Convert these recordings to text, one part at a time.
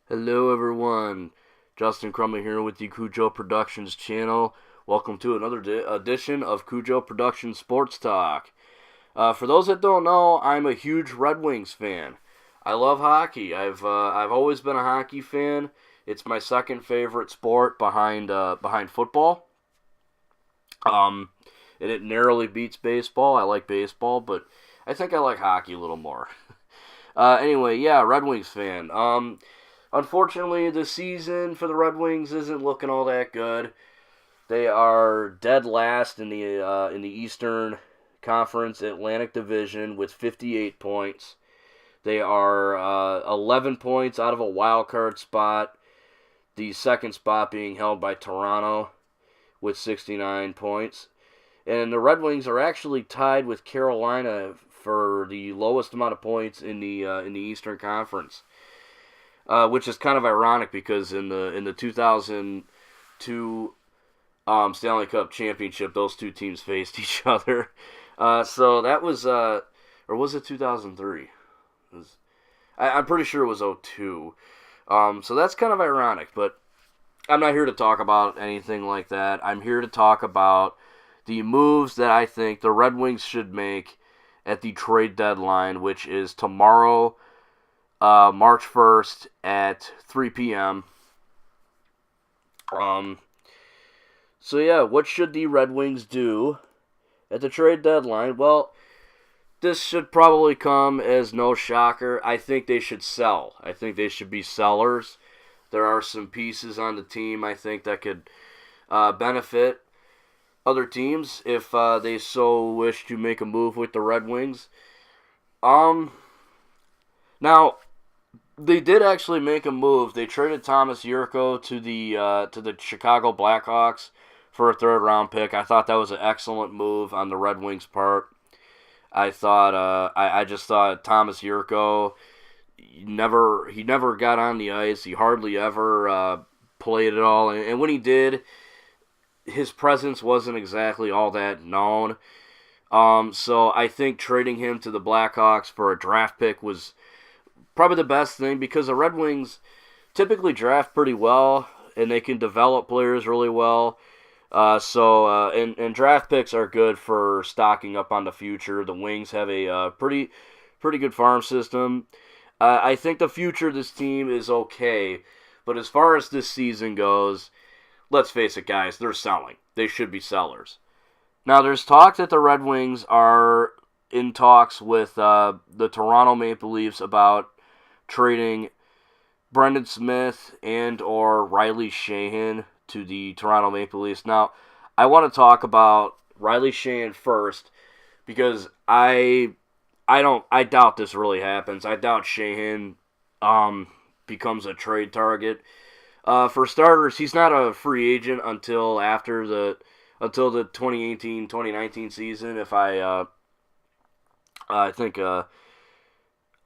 Hello everyone, Justin Crumley here with the Cujo Productions channel. Welcome to another edition of Cujo Productions Sports Talk. For those that don't know, I'm a huge Red Wings fan. I love hockey. I've always been a hockey fan. It's my second favorite sport behind football. Um, and it narrowly beats baseball. I like baseball, but I think I like hockey a little more. Anyway, yeah, Red Wings fan. Unfortunately, the season for the Red Wings isn't looking all that good. They are dead last in the Eastern Conference Atlantic Division with 58 points. They are 11 points out of a wild card spot. The second spot being held by Toronto with 69 points. And the Red Wings are actually tied with Carolina for the lowest amount of points in the Eastern Conference. Which is kind of ironic because in the 2002 Stanley Cup Championship, those two teams faced each other. So that was, or was it 2003? I'm pretty sure it was 02. So that's kind of ironic, but I'm not here to talk about anything like that. I'm here to talk about the moves that I think the Red Wings should make at the trade deadline, which is tomorrow, March 1st at 3 p.m. Um, so yeah, what should the Red Wings do at the trade deadline? Well, this should probably come as no shocker. I think they should sell. I think they should be sellers. There are some pieces on the team I think that could benefit other teams if they so wish to make a move with the Red Wings. Um, Now, they did actually make a move. They traded Thomas Yurko to the Chicago Blackhawks for a third round pick. I thought that was an excellent move on the Red Wings' part. I just thought Thomas Yurko never got on the ice. He hardly ever played at all, and when he did, his presence wasn't exactly all that known. So I think trading him to the Blackhawks for a draft pick was probably the best thing because the Red Wings typically draft pretty well and they can develop players really well. And draft picks are good for stocking up on the future. The Wings have a pretty good farm system. I think the future of this team is okay, but as far as this season goes, let's face it, guys, they're selling. They should be sellers. Now, there's talk that the Red Wings are in talks with the Toronto Maple Leafs about trading Brendan Smith and or Riley Sheahan to the Toronto Maple Leafs. Now, I want to talk about Riley Sheahan first because I doubt this really happens. I doubt Sheahan becomes a trade target. For starters, he's not a free agent until the 2018-2019 season. I think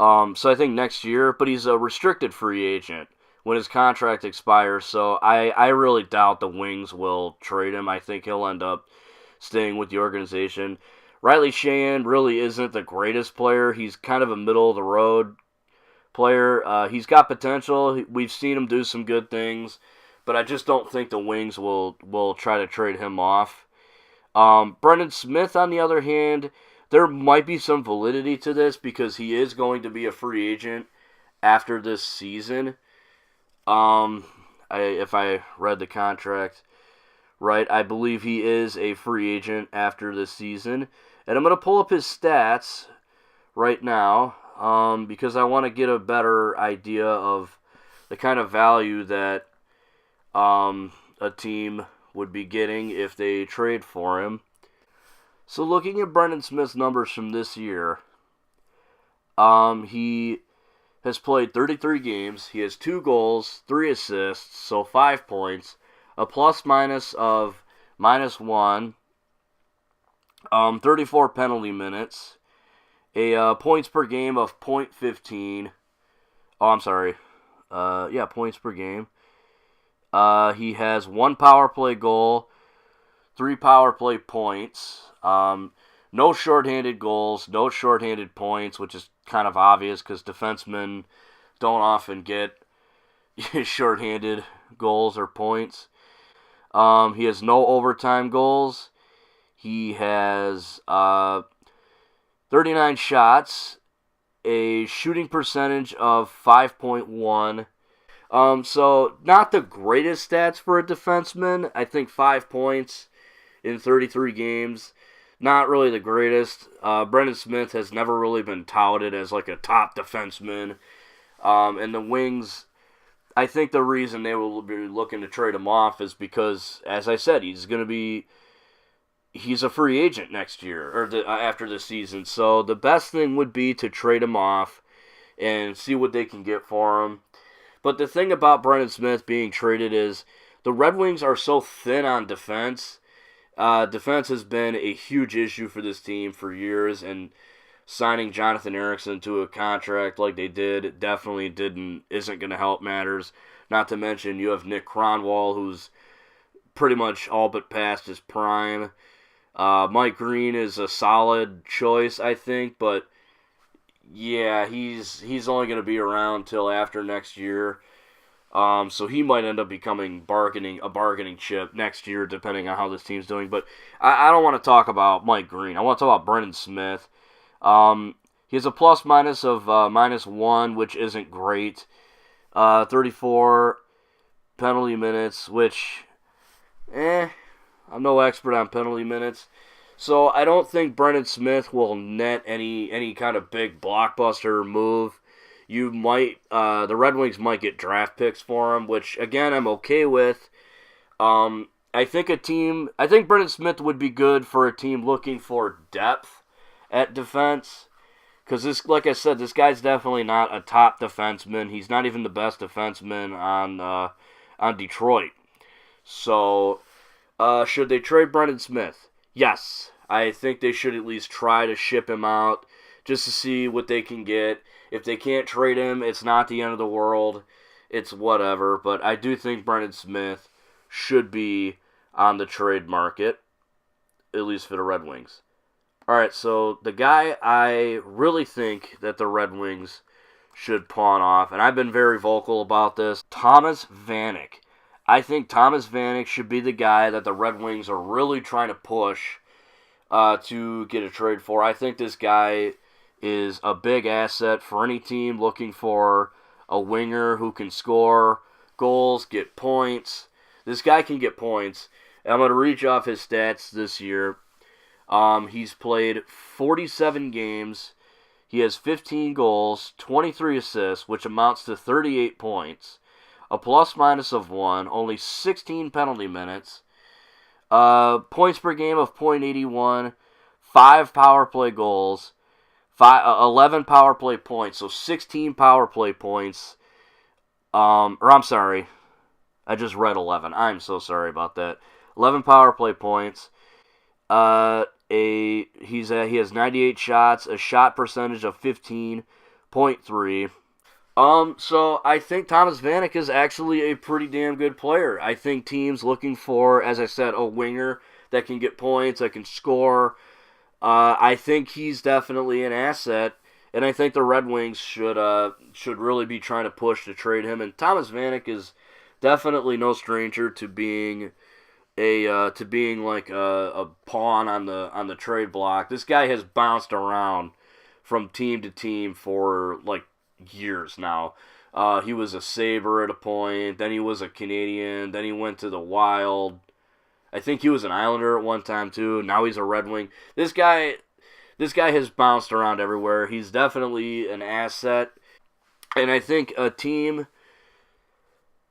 so I think next year, but he's a restricted free agent when his contract expires. So I really doubt the Wings will trade him. I think he'll end up staying with the organization. Riley Sheahan really isn't the greatest player. He's kind of a middle of the road player. He's got potential. We've seen him do some good things, but I just don't think the Wings will try to trade him off. Brendan Smith, on the other hand, there might be some validity to this because he is going to be a free agent after this season. If I read the contract right, I believe he is a free agent after this season. And I'm going to pull up his stats right now because I want to get a better idea of the kind of value that a team would be getting if they trade for him. So looking at Brendan Smith's numbers from this year, he has played 33 games. He has 2 goals, 3 assists, so 5 points, a plus minus of -1, 34 penalty minutes, a points per game of .15. Oh, I'm sorry. Points per game. He has 1 power play goal, 3 power play points. No shorthanded goals, no shorthanded points, which is kind of obvious because defensemen don't often get, shorthanded goals or points. He has no overtime goals. He has 39 shots, a shooting percentage of 5.1. So not the greatest stats for a defenseman. I think 5 points in 33 games, not really the greatest. Brendan Smith has never really been touted as like a top defenseman. And the Wings, I think the reason they will be looking to trade him off is because, as I said, he's a free agent next year, or after the season. So the best thing would be to trade him off and see what they can get for him. But the thing about Brendan Smith being traded is the Red Wings are so thin on defense. Defense has been a huge issue for this team for years, and signing Jonathan Ericsson to a contract like they did definitely isn't going to help matters. Not to mention you have Nick Kronwall, who's pretty much all but past his prime. Mike Green is a solid choice, I think, but yeah, he's only going to be around till after next year. So he might end up becoming a bargaining chip next year, depending on how this team's doing. But I don't want to talk about Mike Green. I want to talk about Brendan Smith. He has a plus-minus of -1, which isn't great. 34 penalty minutes, which, I'm no expert on penalty minutes. So I don't think Brendan Smith will net any kind of big blockbuster move. The Red Wings might get draft picks for him, which again I'm okay with. I think Brendan Smith would be good for a team looking for depth at defense, because like I said, this guy's definitely not a top defenseman. He's not even the best defenseman on Detroit. So should they trade Brendan Smith? Yes, I think they should at least try to ship him out just to see what they can get. If they can't trade him, it's not the end of the world. It's whatever. But I do think Brendan Smith should be on the trade market, at least for the Red Wings. Alright, so the guy I really think that the Red Wings should pawn off, and I've been very vocal about this, Thomas Vanek. I think Thomas Vanek should be the guy that the Red Wings are really trying to push to get a trade for. I think this guy is a big asset for any team looking for a winger who can score goals, get points. This guy can get points. And I'm going to reach off his stats this year. He's played 47 games. He has 15 goals, 23 assists, which amounts to 38 points. A plus-minus of 1, only 16 penalty minutes. Points per game of .81, 5 power play goals, 11 power play points, so 16 power play points. I'm sorry, I just read 11. I'm so sorry about that. 11 power play points. He has 98 shots, a shot percentage of 15.3. So I think Thomas Vanek is actually a pretty damn good player. I think teams looking for, as I said, a winger that can get points, that can score. I think he's definitely an asset, and I think the Red Wings should really be trying to push to trade him. And Thomas Vanek is definitely no stranger to being like a pawn on the trade block. This guy has bounced around from team to team for like years now. He was a Sabre at a point, then he was a Canadian, then he went to the Wild. I think he was an Islander at one time too. Now he's a Red Wing. This guy has bounced around everywhere. He's definitely an asset, and I think a team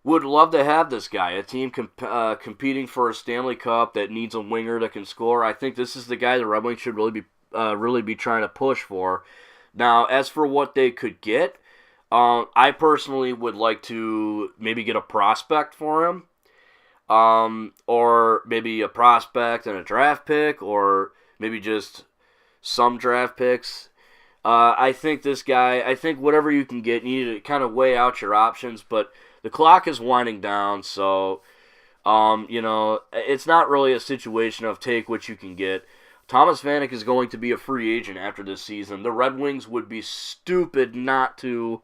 would love to have this guy. A team competing for a Stanley Cup that needs a winger that can score. I think this is the guy the Red Wings should really be trying to push for. Now, as for what they could get, I personally would like to maybe get a prospect for him. Or maybe a prospect and a draft pick, or maybe just some draft picks. I think whatever you can get, you need to kind of weigh out your options, but the clock is winding down, so, it's not really a situation of take what you can get. Thomas Vanek is going to be a free agent after this season. The Red Wings would be stupid not to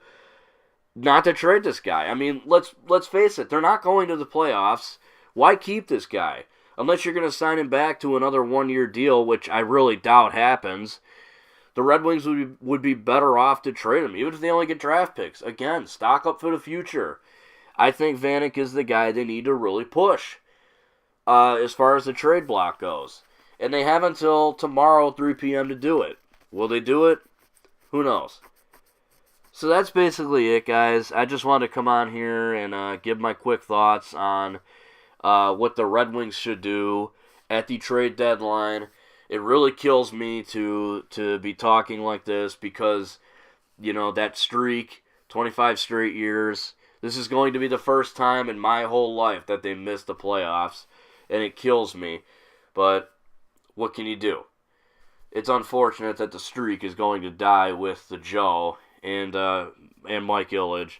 not to trade this guy. I mean, let's face it, they're not going to the playoffs. Why keep this guy? Unless you're going to sign him back to another 1-year deal, which I really doubt happens. The Red Wings would be better off to trade him, even if they only get draft picks. Again, stock up for the future. I think Vanek is the guy they need to really push as far as the trade block goes. And they have until tomorrow, 3 p.m. to do it. Will they do it? Who knows? So that's basically it, guys. I just wanted to come on here and give my quick thoughts on what the Red Wings should do at the trade deadline. It really kills me to be talking like this because, that streak, 25 straight years, this is going to be the first time in my whole life that they missed the playoffs, and it kills me. But what can you do? It's unfortunate that the streak is going to die with the Joe and Mike Ilitch.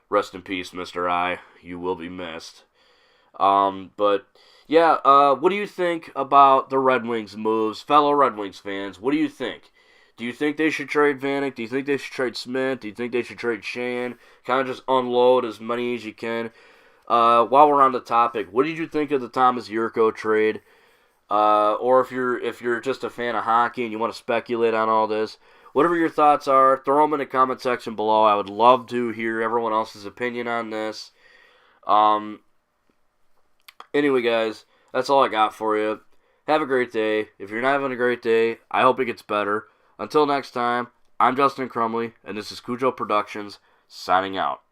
Rest in peace, Mr. I. You will be missed. But yeah, what do you think about the Red Wings moves? Fellow Red Wings fans, what do you think? Do you think they should trade Vanek? Do you think they should trade Smith? Do you think they should trade Shan? Kind of just unload as many as you can. While we're on the topic, what did you think of the Thomas Yurko trade? Or if you're just a fan of hockey and you want to speculate on all this, whatever your thoughts are, throw them in the comment section below. I would love to hear everyone else's opinion on this. Anyway, guys, that's all I got for you. Have a great day. If you're not having a great day, I hope it gets better. Until next time, I'm Justin Crumley, and this is Cujo Productions, signing out.